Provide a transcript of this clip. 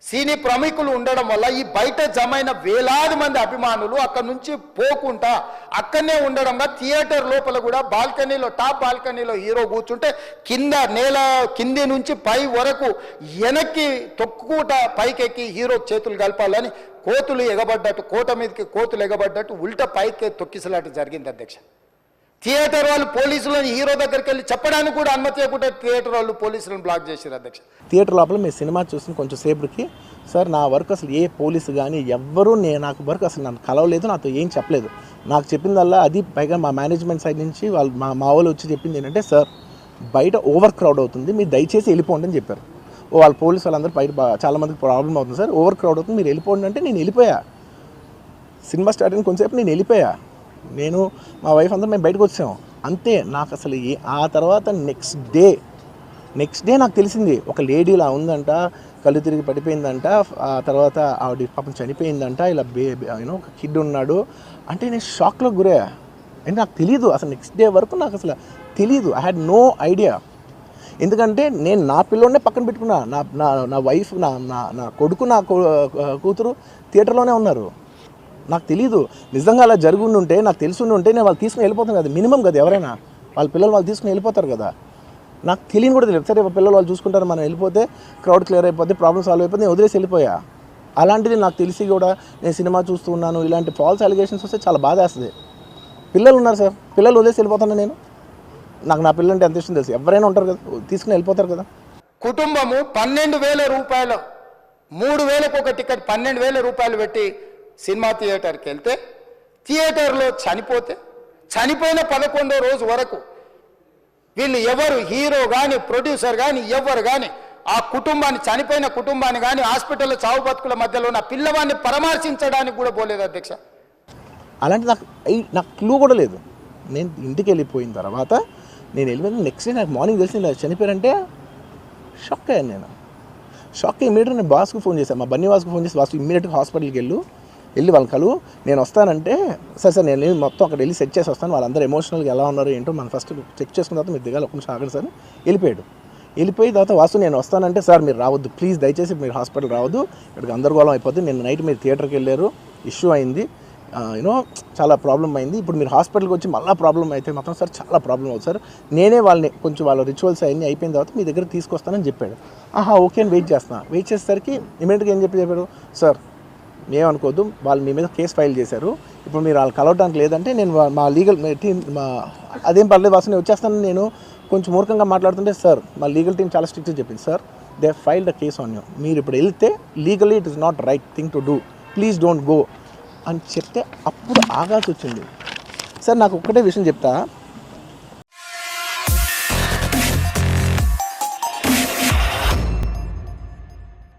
సినీ ప్రముఖులు ఉండడం వల్ల ఈ బయట జమైన వేలాది మంది అభిమానులు అక్కడి నుంచి పోకుండా అక్కడనే ఉండడం థియేటర్ లోపల కూడా బాల్కనీలో టాప్ బాల్కనీలో హీరో కూర్చుంటే నేల కింది నుంచి పై వరకు వెనక్కి తొక్కుట పైకెక్కి హీరో చేతులు కలపాలని కోతులు ఎగబడ్డట్టు కోట మీదకి కోతులు ఎగబడ్డట్టు ఉల్టా పైకి తొక్కిసలాట జరిగింది అధ్యక్ష. థియేటర్ వాళ్ళు పోలీసులను హీరో దగ్గరికి వెళ్ళి చెప్పడానికి కూడా అనుమతి ఇవ్వకుండా థియేటర్ వాళ్ళు పోలీసులను బ్లాక్ చేశారు అధ్యక్ష. థియేటర్ లోపల మీ సినిమా చూసిన కొంచెం సేపటికి సార్ నా వర్క్ అసలు ఏ పోలీసు కానీ ఎవ్వరూ నాకు వర్క్ అసలు నన్ను కలవలేదు, నాతో ఏం చెప్పలేదు. నాకు చెప్పిందల్లా అది పైగా మా మేనేజ్మెంట్ సైడ్ నుంచి వాళ్ళు మా వాళ్ళు వచ్చి చెప్పింది ఏంటంటే సార్ బయట ఓవర్ క్రౌడ్ అవుతుంది, మీరు దయచేసి వెళ్ళిపోండి అని చెప్పారు. వాళ్ళ పోలీసు వాళ్ళందరూ బయట చాలామందికి ప్రాబ్లం అవుతుంది సార్, ఓవర్ క్రౌడ్ అవుతుంది, మీరు వెళ్ళిపోండి అంటే నేను వెళ్ళిపోయా. సినిమా స్టార్ట్ అయిన కొంచెంసేపు నేను వెళ్ళిపోయా. నేను మా వైఫ్ అందరూ మేము బయటకు వచ్చాము అంతే. నాకు అసలు ఆ తర్వాత నెక్స్ట్ డే నాకు తెలిసింది ఒక లేడీ ఇలా ఉందంట, కళ్ళు తిరిగి పడిపోయిందంట, ఆ తర్వాత ఆవిడ పాపం చనిపోయిందంట, ఇలా ఒక కిడ్ ఉన్నాడు అంటే నేను షాక్లో గురయ్యా. అంటే నాకు తెలియదు అసలు నెక్స్ట్ డే వరకు నాకు అసలు తెలియదు. I had no idea. ఎందుకంటే నేను నా పిల్లోనే పక్కన పెట్టుకున్నా, నా వైఫ్ నా కొడుకు నా కూతురు థియేటర్లోనే ఉన్నారు. నాకు తెలీదు. నిజంగా అలా ఉంటే నాకు తెలిసి ఉంటే నేను వాళ్ళు తీసుకుని వెళ్ళిపోతాను కదా, మినిమం కదా, ఎవరైనా వాళ్ళ పిల్లలు వాళ్ళు తీసుకుని వెళ్ళిపోతారు కదా. నాకు తెలియని కూడా తెలియదు. సరే పిల్లలు వాళ్ళు చూసుకుంటారు, మనం వెళ్ళిపోతే క్రౌడ్ క్లియర్ అయిపోతే ప్రాబ్లమ్ సాల్వ్ అయిపోతే నేను వదిలేసి వెళ్ళిపోయా. అలాంటిది నాకు తెలిసి కూడా నేను సినిమా చూస్తూ ఉన్నాను, ఇలాంటి ఫాల్స్ అలిగేషన్స్ వస్తే చాలా బాధ వేస్తుంది. పిల్లలు ఉన్నారు సార్, పిల్లలు వదిలేసి వెళ్ళిపోతాను నేను. నాకు నా పిల్లలు అంటే ఎంత ఇష్టం తెలుసు, ఎవరైనా ఉంటారు కదా, తీసుకుని వెళ్ళిపోతారు కదా. కుటుంబము 12,000 రూపాయలు, 3,000కు ఒక టికెట్ 12,000 రూపాయలు పెట్టి సినిమా థియేటర్కి వెళ్తే థియేటర్లో చనిపోయిన 11వ రోజు వరకు వీళ్ళు ఎవరు హీరో కానీ ప్రొడ్యూసర్ కానీ ఎవరు కానీ ఆ కుటుంబాన్ని చనిపోయిన కుటుంబాన్ని కానీ హాస్పిటల్లో చావు బతుకుల మధ్యలో ఉన్న పిల్లవాడిని పరామర్శించడానికి కూడా పోలేదు అధ్యక్ష. అలాంటి నాకు క్లూ కూడా లేదు. నేను ఇంటికి వెళ్ళిపోయిన తర్వాత నేను వెళ్ళిపోయిన నెక్స్ట్ డే నాకు మార్నింగ్ తెలిసి చనిపోయారంటే షాక్ అయ్యాను. నేను షాక్ అయ్యి ఇమీడియట్గా నేను బాస్కి ఫోన్ చేశాను, మా బన్నీ వాసుకు ఫోన్ చేసి బాస్ ఇమీడియట్గా హాస్పిటల్కి వెళ్ళి వాళ్ళ కలువు, నేను వస్తానంటే సార్ నేను మొత్తం అక్కడ వెళ్ళి సెట్ చేసి వస్తాను, వాళ్ళందరూ ఎమోషనల్గా ఎలా ఉన్నారు ఏంటో మనం ఫస్ట్ చెక్ చేసుకున్న తర్వాత మీరు దిగాలి, ఒక నిమిషం ఆగండి సార్. వెళ్ళిపోయిన తర్వాత వాసు నేను వస్తానంటే సార్ మీరు రావద్దు ప్లీజ్, దయచేసి మీరు హాస్పిటల్ రావద్దు, ఇక్కడికి గందరగోళం అయిపోద్ది, నేను నైట్ మీరు థియేటర్కి వెళ్ళారు, ఇష్యూ అయింది, చాలా ప్రాబ్లం అయింది, ఇప్పుడు మీరు హాస్పిటల్కి వచ్చి మళ్ళీ ప్రాబ్లం అయితే మాత్రం సార్ చాలా ప్రాబ్లం అవుతుంది సార్, నేనే వాళ్ళని కొంచెం వాళ్ళ రిచువల్స్ అవన్నీ అయిపోయిన తర్వాత మీ దగ్గర తీసుకొస్తానని చెప్పాడు. ఓకే అని వెయిట్ చేసేసరికి ఇమీడియట్గా ఏం చెప్పాడు సార్ ఏమనుకోవద్దు, వాళ్ళు మీ మీద కేసు ఫైల్ చేశారు, ఇప్పుడు మీరు వాళ్ళు కలవడానికి లేదంటే నేను మా లీగల్ టీం అదేం పర్లేదు వాసు నేను వచ్చేస్తాను. నేను కొంచెం మూర్ఖంగా మాట్లాడుతుంటే సార్ మా లీగల్ టీం చాలా స్ట్రిక్ట్గా చెప్పింది sir they filed the case on you, మీరు ఇప్పుడు వెళ్తే legally it is not right thing to do, please don't go అని చెప్తే అప్పుడు ఆగాల్సి వచ్చింది. సార్ నాకు ఒక్కటే విషయం చెప్తా,